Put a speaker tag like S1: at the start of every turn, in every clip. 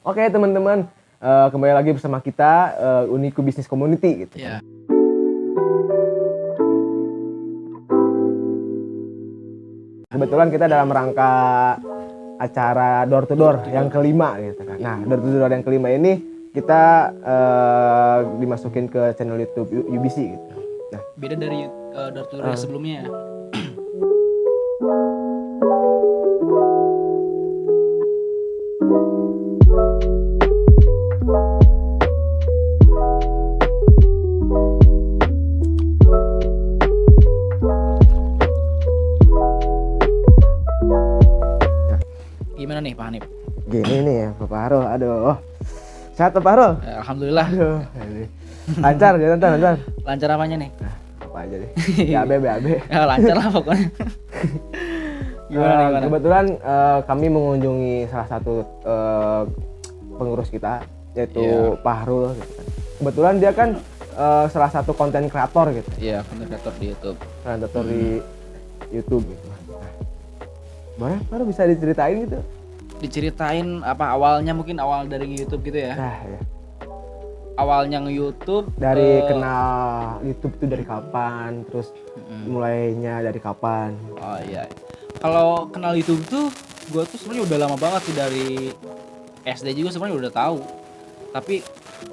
S1: Oke teman-teman, kembali lagi bersama kita Uniku Business Community gitu.
S2: Iya.
S1: Kebetulan kita dalam rangka acara door to door yang kelima gitu kan. Nah, door to door yang kelima ini kita dimasukin ke channel YouTube UBC gitu. Nah,
S2: Beda dari door to door yang sebelumnya. Gimana nih Pak Hanif?
S1: gini nih ya Pak Harul, aduh. Sehat Pak Harul?
S2: Alhamdulillah.
S1: Aduh, ini. Lancar ya lancar.
S2: Lancar apanya nih?
S1: Apa aja deh. BAB.
S2: Ya, lancar lah pokoknya. Gimana?
S1: Kebetulan kami mengunjungi salah satu pengurus kita yaitu Pak Harul gitu kan. Kebetulan dia kan salah satu konten kreator gitu.
S2: Iya, konten kreator di YouTube.
S1: Kreator di YouTube gitu. Nah, boleh Harul bisa diceritain gitu?
S2: Diceritain apa awalnya, mungkin awal dari YouTube gitu ya.
S1: Nah, ya.
S2: Awalnya nge-YouTube
S1: Dari kenal YouTube itu dari kapan? Terus mulainya dari kapan?
S2: Oh iya. Kalau kenal YouTube tuh gue tuh sebenarnya udah lama banget sih, dari SD juga sebenarnya udah tahu. Tapi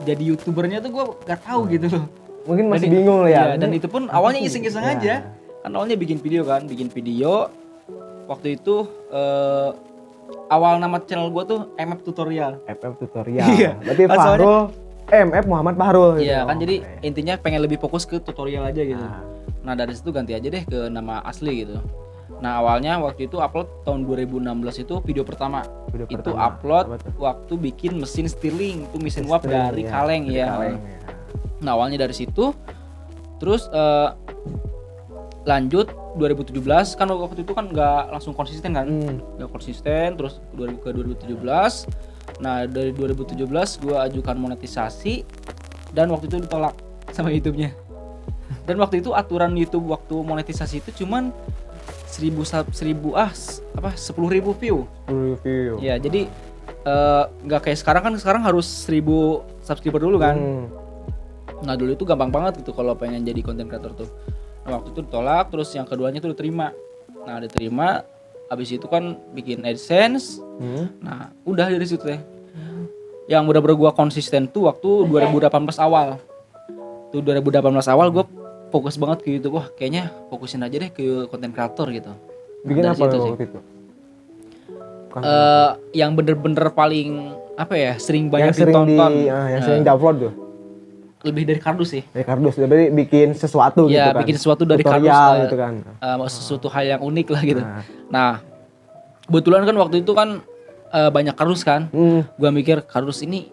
S2: jadi YouTubernya tuh gue gak tahu gitu loh.
S1: Mungkin masih
S2: Dan
S1: bingung lah ya.
S2: Iya, dan itu pun awalnya iseng-iseng
S1: Ya.
S2: aja. Kan awalnya bikin video. Waktu itu awal nama channel gue tuh MF Tutorial.
S1: FF tutorial.
S2: Iya.
S1: Berarti
S2: Kan soalnya-
S1: Fahrul MF Muhammad Fahrul gitu.
S2: Iya kan, jadi
S1: Oke.
S2: intinya pengen lebih fokus ke tutorial aja gitu.
S1: Nah.
S2: Nah dari situ ganti aja deh ke nama asli gitu. Nah awalnya waktu itu upload tahun 2016 itu video pertama.
S1: Video
S2: Itu
S1: pertama.
S2: upload
S1: Apa tuh?
S2: waktu bikin mesin Stirling, itu mesin uap
S1: Stirling,
S2: dari
S1: ya.
S2: kaleng
S1: Dari
S2: ya.
S1: kaleng, ya.
S2: Nah awalnya dari situ, terus lanjut 2017 kan, waktu itu kan nggak langsung konsisten kan, nggak konsisten, terus ke 2017. Nah dari 2017 gue ajukan monetisasi dan waktu itu ditolak sama YouTube-nya. Dan waktu itu aturan YouTube waktu monetisasi itu cuman 10.000 view.
S1: Review.
S2: Ya jadi nggak kayak sekarang kan, sekarang harus 1.000 subscriber dulu kan. Nah dulu itu gampang banget gitu kalau pengen jadi content creator tuh. Nah, waktu itu ditolak, terus yang keduanya tuh diterima. Nah diterima, abis itu kan bikin AdSense. Nah udah dari situ deh. Yang bener-bener gue konsisten tuh waktu 2018 awal. Tuh 2018 awal gue fokus banget ke YouTube. Wah kayaknya fokusin aja deh ke content creator gitu.
S1: Bikin
S2: Dari
S1: apa
S2: situ sih.
S1: waktu itu?
S2: Yang bener-bener paling apa ya, sering banyak
S1: yang sering
S2: ditonton.
S1: yang sering diupload tuh.
S2: Lebih dari kardus sih.
S1: Dari kardus, berarti bikin sesuatu
S2: Ya,
S1: gitu kan.
S2: bikin sesuatu dari
S1: tutorial
S2: kardus,
S1: gitu kan.
S2: Sesuatu hal yang unik lah gitu. Nah, kebetulan kan waktu itu kan banyak kardus kan. Gua mikir kardus ini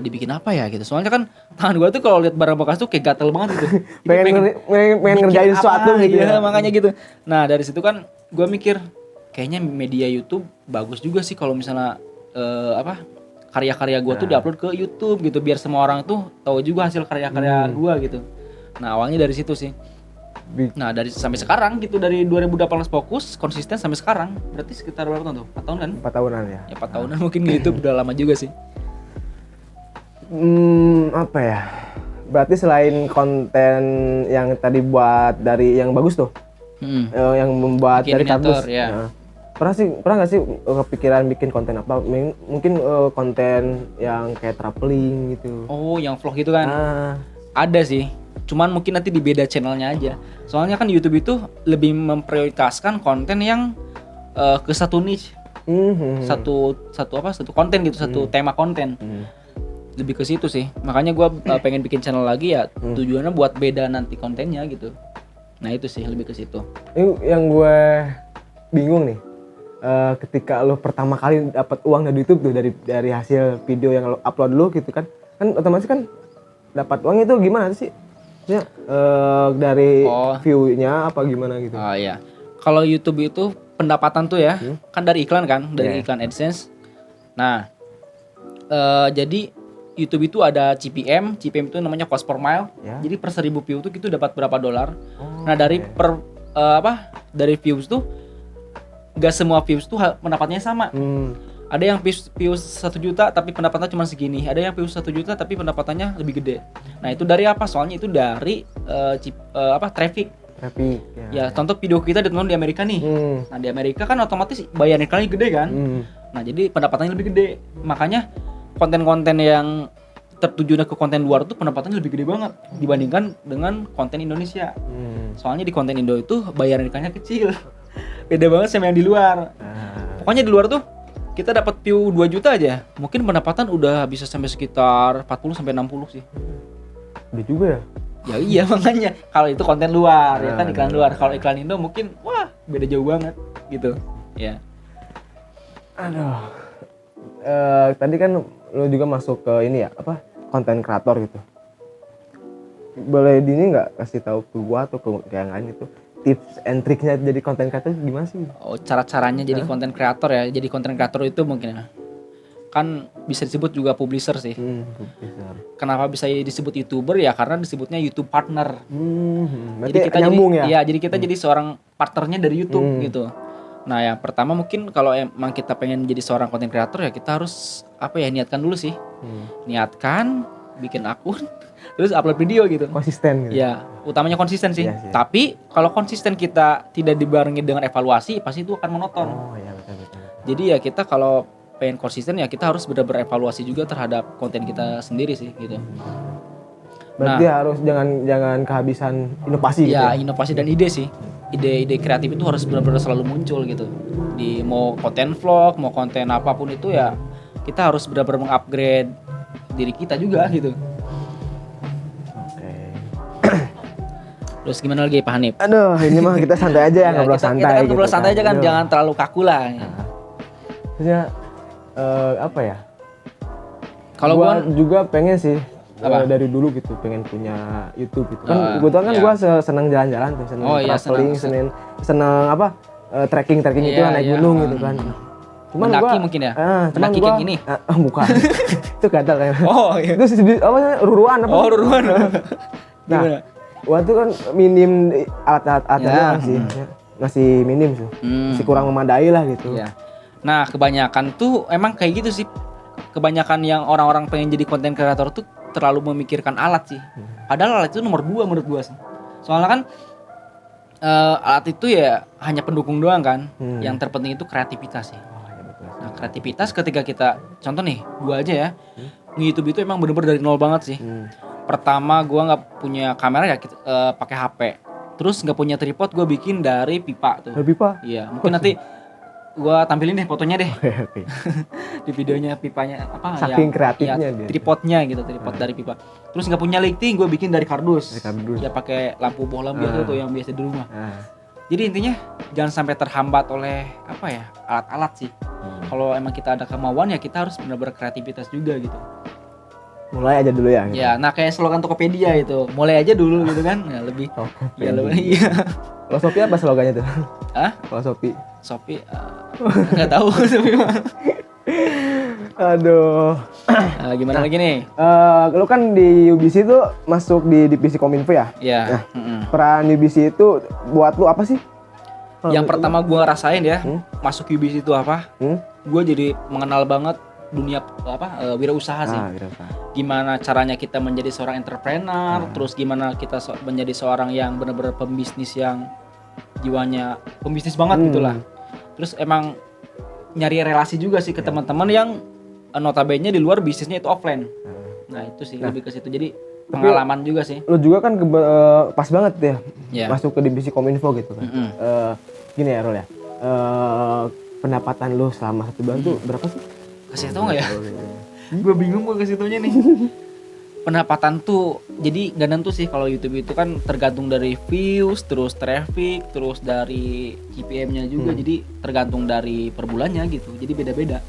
S2: dibikin apa ya gitu. Soalnya kan tangan gua tuh kalau lihat barang bekas tuh kayak gatel banget gitu. Jadi
S1: pengen
S2: bikin
S1: ngerjain
S2: apa
S1: sesuatu gitu
S2: ya,
S1: ya.
S2: makanya gitu. Nah, dari situ kan gua mikir kayaknya media YouTube bagus juga sih kalau misalnya karya-karya gua tuh diupload ke YouTube gitu, biar semua orang tuh tahu juga hasil karya-karya gua gitu. Nah, awalnya dari situ sih. Nah, dari sampai sekarang gitu, dari 2018 fokus konsisten sampai sekarang. Berarti sekitar berapa tahun tuh? 4 tahun kan?
S1: 4 tahunan ya.
S2: Ya 4 tahunan mungkin gitu, udah lama juga sih.
S1: Apa ya? Berarti selain konten yang tadi buat dari yang bagus tuh, yang membuat
S2: Bikin
S1: dari kardus.
S2: miniatur, ya.
S1: Nah, pernah nggak sih kepikiran bikin konten apa? Mungkin konten yang kayak traveling gitu.
S2: Oh, yang vlog gitu kan?
S1: Ah,
S2: Ada sih. Cuman mungkin nanti di beda channelnya aja. Soalnya kan YouTube itu lebih memprioritaskan konten yang ke satu niche, satu konten gitu, satu tema konten. Lebih ke situ sih. Makanya gua pengen bikin channel lagi ya, tujuannya buat beda nanti kontennya gitu. Nah, itu sih lebih ke situ.
S1: ini yang gue bingung nih. Ketika lo pertama kali dapat uang dari YouTube tuh, dari hasil video yang lo upload dulu gitu kan otomatis kan dapat uang itu gimana sih? Ya, dari view-nya apa gimana gitu?
S2: Oh iya. Kalau YouTube itu pendapatan tuh ya, kan dari iklan kan, dari iklan AdSense. Nah, jadi YouTube itu ada CPM itu namanya cost per mile.
S1: Ya.
S2: Jadi per 1.000 view tuh itu dapat berapa dolar. Nah, dari dari views tuh gak semua views tuh pendapatnya sama. Ada yang views 1 juta tapi pendapatannya cuma segini. Ada yang views 1 juta tapi pendapatannya lebih gede. Nah, itu dari apa? Soalnya itu dari traffic.
S1: Traffic.
S2: Ya, contoh video kita ditonton di Amerika nih. Nah, di Amerika kan otomatis bayar iklannya gede kan. Nah, jadi pendapatannya lebih gede. Makanya konten-konten yang tertujunya ke konten luar tuh pendapatannya lebih gede banget dibandingkan dengan konten Indonesia. Soalnya di konten Indo itu bayaran iklannya kecil. Beda banget sama yang di luar. Pokoknya di luar tuh kita dapat view 2 juta aja, mungkin pendapatan udah bisa sampai sekitar 40 sampai 60 sih.
S1: Gede juga ya.
S2: Ya iya makanya kalau itu konten luar ya kan, iklan luar. Kalau iklan Indo mungkin wah beda jauh banget gitu. Ya.
S1: Aduh. Tadi kan lo juga masuk ke ini ya, apa? Konten kreator gitu. Boleh dini nggak kasih tahu ke gua atau ke yang lain gitu, tips and triknya jadi konten kreator gimana sih?
S2: Oh, cara-caranya jadi konten kreator ya. Jadi konten kreator itu mungkin ya, kan bisa disebut juga publisher sih.
S1: Publisher.
S2: Kenapa bisa disebut YouTuber ya? Karena disebutnya YouTube partner.
S1: Berarti
S2: Jadi kita
S1: nyambung
S2: jadi,
S1: ya?
S2: Iya, jadi kita jadi seorang partnernya dari YouTube gitu. Nah, yang pertama mungkin kalau emang kita pengen jadi seorang konten kreator ya kita harus niatkan dulu sih. Niatkan, bikin akun, terus upload video gitu.
S1: Konsisten gitu.
S2: Ya, utamanya konsisten sih.
S1: Iya sih.
S2: Tapi kalau konsisten kita tidak dibarengi dengan evaluasi, pasti itu akan monoton.
S1: Oh iya betul.
S2: Jadi ya kita kalau pengen konsisten ya kita harus benar-benar evaluasi juga terhadap konten kita sendiri sih gitu.
S1: Berarti harus jangan kehabisan inovasi gitu.
S2: Ya, inovasi dan ide sih. Ide-ide kreatif itu harus benar-benar selalu muncul gitu. Di mau konten vlog, mau konten apapun itu ya kita harus benar-benar mengupgrade diri kita juga gitu.
S1: Oke.
S2: Terus gimana lagi Pak Hanif?
S1: Aduh, ini mah kita santai aja ya, ngobrol santai.
S2: Kita kan ngobrol
S1: gitu
S2: santai aja kan,
S1: Aduh.
S2: jangan terlalu kaku lah.
S1: Maksudnya apa ya?
S2: Kalau
S1: gua juga pengen sih
S2: Apa?
S1: dari dulu gitu pengen punya YouTube gitu. Kan
S2: iya.
S1: kebetulan kan gua seneng jalan-jalan tuh, seneng
S2: Oh, iya,
S1: traveling, seneng apa? Trekking itu
S2: Iya,
S1: naik
S2: iya.
S1: gunung gitu kan. Cuman
S2: Mendaki mungkin ya?
S1: cuman
S2: Mendaki
S1: gua
S2: kayak gini?
S1: bukan. Itu gatal kayaknya.
S2: Oh iya.
S1: Itu apa namanya? Ruruan apa?
S2: Oh, ruruan.
S1: Nah,
S2: Gimana?
S1: gua tuh kan minim alat-alatnya
S2: Ya.
S1: masih minim tuh. Masih kurang memadai lah gitu.
S2: Iya. Nah, kebanyakan tuh emang kayak gitu sih. Kebanyakan yang orang-orang pengen jadi konten kreator tuh terlalu memikirkan alat sih. Padahal alat itu nomor 2 menurut gua sih. Soalnya kan alat itu ya hanya pendukung doang kan. Yang terpenting itu kreativitas sih.
S1: Oh, iya betul.
S2: Nah, kreativitas ketika kita contoh nih, gua aja ya. Nge-YouTube itu emang bener-bener dari nol banget sih. Pertama gua nggak punya kamera ya pakai HP. Terus nggak punya tripod, gua bikin dari pipa tuh.
S1: Lebih Pak.
S2: Iya, mungkin nanti gua tampilin deh fotonya deh
S1: Oke.
S2: di videonya pipanya apa
S1: Saking
S2: yang
S1: kreatifnya dia.
S2: tripodnya gitu, tripod dari pipa. Terus nggak punya lighting, gue bikin dari kardus.
S1: Dari kardus.
S2: Ya pakai lampu bohlam biasa tuh yang biasa di rumah.
S1: Nah,
S2: Jadi intinya jangan sampai terhambat oleh alat-alat sih. Kalau emang kita ada kemauan ya kita harus benar-benar kreativitas juga gitu.
S1: mulai aja dulu ya. Gitu.
S2: Ya, nah kayak slogan Tokopedia itu, mulai aja dulu gitu kan. Ya lebih. Ya lebih. Iya.
S1: Kalau Shopee apa slogannya tuh?
S2: Hah?
S1: Kalau Shopee.
S2: Shopee nggak tahu Shopee mah.
S1: Aduh.
S2: Gimana lagi nih?
S1: Lu kan di UBC tuh masuk di divisi Kominfo ya?
S2: Ya.
S1: Peran UBC itu buat lu apa sih?
S2: Yang pertama gue ngerasain ya, masuk UBC itu apa? Gue jadi mengenal banget dunia wirausaha sih.
S1: Wirausaha.
S2: Gimana caranya kita menjadi seorang entrepreneur, terus gimana kita menjadi seorang yang benar-benar pembisnis yang jiwanya pembisnis banget gitulah. Terus emang nyari relasi juga sih ke teman-teman yang notabene di luar bisnisnya itu offline. Nah itu sih lebih ke situ. Jadi pengalaman juga sih.
S1: Lu juga kan pas banget ya
S2: Iya.
S1: masuk ke divisi Kominfo gitu kan. Gini ya Rol ya. Pendapatan lu selama 1 bulan tuh berapa sih?
S2: Kasih tau nggak ya? Gue bingung gue kasih taunya nih. Pendapatan tuh jadi gak nentu sih kalau YouTube itu kan tergantung dari views, terus traffic, terus dari CPM-nya juga. Jadi tergantung dari per bulannya gitu. Jadi beda-beda.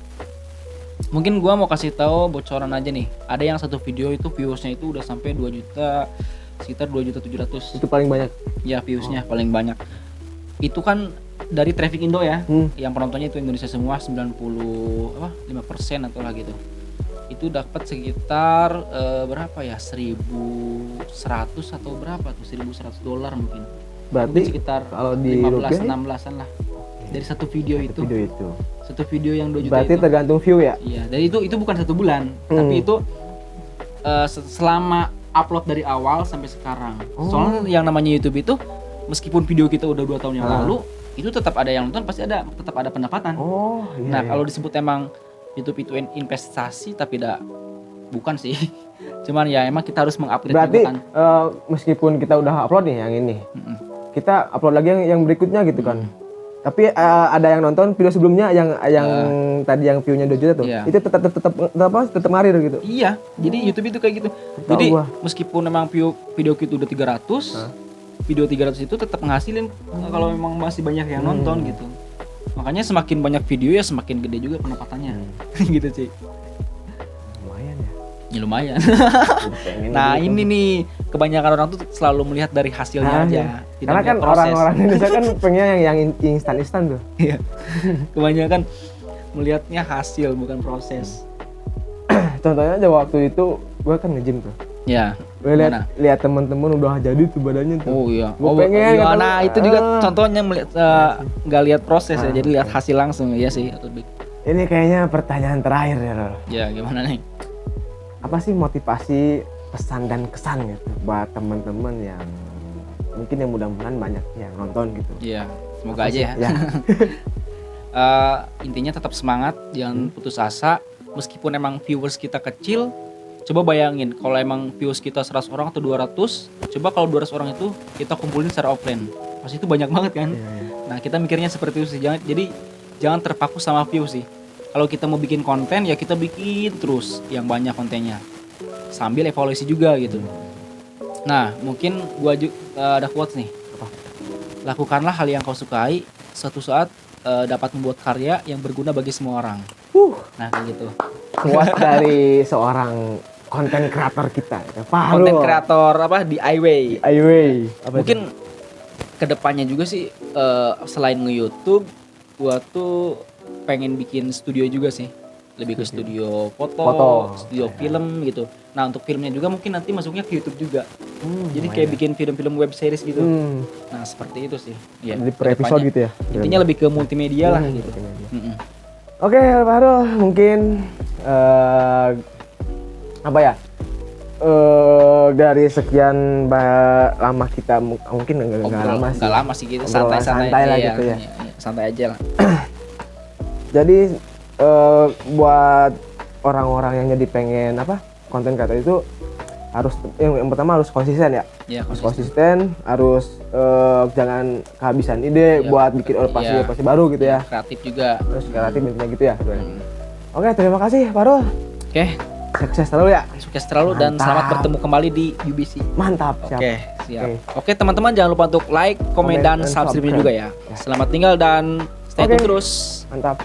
S2: Mungkin gua mau kasih tahu bocoran aja nih. Ada yang satu video itu views-nya itu udah sampai 2 juta, sekitar 2.700.000.
S1: Itu paling banyak.
S2: Ya, views-nya paling banyak. Itu kan dari traffic Indo ya. Yang penontonnya itu Indonesia semua 5% atau lah gitu. Itu dapat sekitar berapa ya? 1.100 atau berapa tuh? $1.100 mungkin.
S1: Berarti
S2: sekitar
S1: kalau di
S2: 15
S1: rupiah
S2: 16-an lah. Dari satu video itu.
S1: Video itu.
S2: Satu video yang 2 juta
S1: Berarti
S2: itu.
S1: tergantung view ya?
S2: Iya, dan itu bukan 1 bulan, tapi itu selama upload dari awal sampai sekarang. Soalnya yang namanya YouTube itu meskipun video kita udah 2 tahun yang lalu, itu tetap ada yang nonton, pasti tetap ada pendapatan.
S1: Oh, iya.
S2: Nah, kalau disebut emang YouTube itu investasi tapi bukan sih. Cuman ya emang kita harus mengupgrade
S1: berarti
S2: juga kan.
S1: meskipun kita udah upload nih yang ini, kita upload lagi yang berikutnya gitu kan. Tapi ada yang nonton video sebelumnya yang tadi yang view-nya 2 juta tuh.
S2: Iya.
S1: Itu tetap ngarir gitu.
S2: Iya, jadi YouTube itu kayak gitu.
S1: Tahu
S2: Jadi
S1: gua.
S2: meskipun memang video kita udah 300, video 300 itu tetap ngasilin kalau memang masih banyak yang nonton gitu. Makanya semakin banyak video ya semakin gede juga pendapatannya. Gitu sih.
S1: Lumayan ya.
S2: Ya lumayan.
S1: Jadi pengen
S2: Nah,
S1: gitu.
S2: ini nih kebanyakan orang tuh selalu melihat dari hasilnya aja.
S1: Iya.
S2: Tidak
S1: Karena kan
S2: melihat proses.
S1: orang-orang Indonesia kan pengen yang instan-instan tuh.
S2: Iya. Kebanyakan melihatnya hasil bukan proses.
S1: Contohnya aja waktu itu gue kan nge-gym tuh.
S2: Ya.
S1: Gue lihat temen-temen udah jadi tuh badannya tuh.
S2: Oh iya.
S1: Gua pengen,
S2: iya,
S1: kata
S2: nah
S1: gua,
S2: itu juga contohnya melihat nggak lihat proses ya,
S1: Ah.
S2: jadi lihat hasil langsung ya sih.
S1: Ini kayaknya pertanyaan terakhir ya Lol.
S2: Ya gimana nih?
S1: Apa sih motivasi, pesan dan kesan gitu buat teman-teman yang mungkin yang mudah-mudahan banyak yang nonton gitu.
S2: Iya, semoga
S1: Apa
S2: aja
S1: sih?
S2: ya.
S1: Ya.
S2: Intinya tetap semangat, jangan putus asa. Meskipun emang viewers kita kecil, coba bayangin kalau emang viewers kita 100 orang atau 200, coba kalau 200 orang itu kita kumpulin secara offline. Pasti itu banyak banget kan?
S1: Iya, iya.
S2: Nah, kita mikirnya seperti itu sih. Jangan terpaku sama view sih. Kalau kita mau bikin konten ya kita bikin terus yang banyak kontennya. Sambil evaluasi juga gitu. Nah, mungkin gua ada quotes nih. Lakukanlah hal yang kau sukai, suatu saat dapat membuat karya yang berguna bagi semua orang. Nah, kayak gitu.
S1: Kuat dari seorang konten kreator kita. Ya, Fahru.
S2: Konten kreator apa di iWay.
S1: Aiwei. Apa
S2: Mungkin kedepannya juga sih selain nge-YouTube, gua tuh pengen bikin studio juga sih. Lebih ke studio foto, studio film gitu. Nah, untuk filmnya juga mungkin nanti masuknya ke YouTube juga. Jadi kayak bikin film-film web series gitu. Nah, seperti itu sih. Ya,
S1: Jadi per episode
S2: kedepannya.
S1: gitu ya.
S2: Intinya lebih ke multimedia lah gitu.
S1: multimedia.
S2: Mm-mm.
S1: Oke, Fahru, mungkin apa ya? Dari sekian lama kita mungkin nggak lama sih.
S2: Nggak lama sih gitu,
S1: Obrolan santai lah
S2: iya,
S1: gitu ya.
S2: iya, santai aja lah.
S1: Jadi buat orang-orang yang jadi pengen konten kreator itu harus yang pertama harus konsisten ya.
S2: Iya,
S1: Konsisten, harus jangan kehabisan ide
S2: Iya,
S1: buat bikin inovasi baru gitu ya.
S2: Kreatif juga.
S1: Terus kreatif intinya gitu ya. Oke, terima kasih Farul.
S2: Oke,
S1: Sukses terus ya.
S2: sukses terlalu dan
S1: Mantap.
S2: selamat bertemu kembali di UBC.
S1: Mantap, siap.
S2: Oke, siap.
S1: Oke.
S2: Oke, teman-teman jangan lupa untuk like, komen dan subscribe juga ya. Selamat tinggal dan stay tune terus.
S1: Mantap.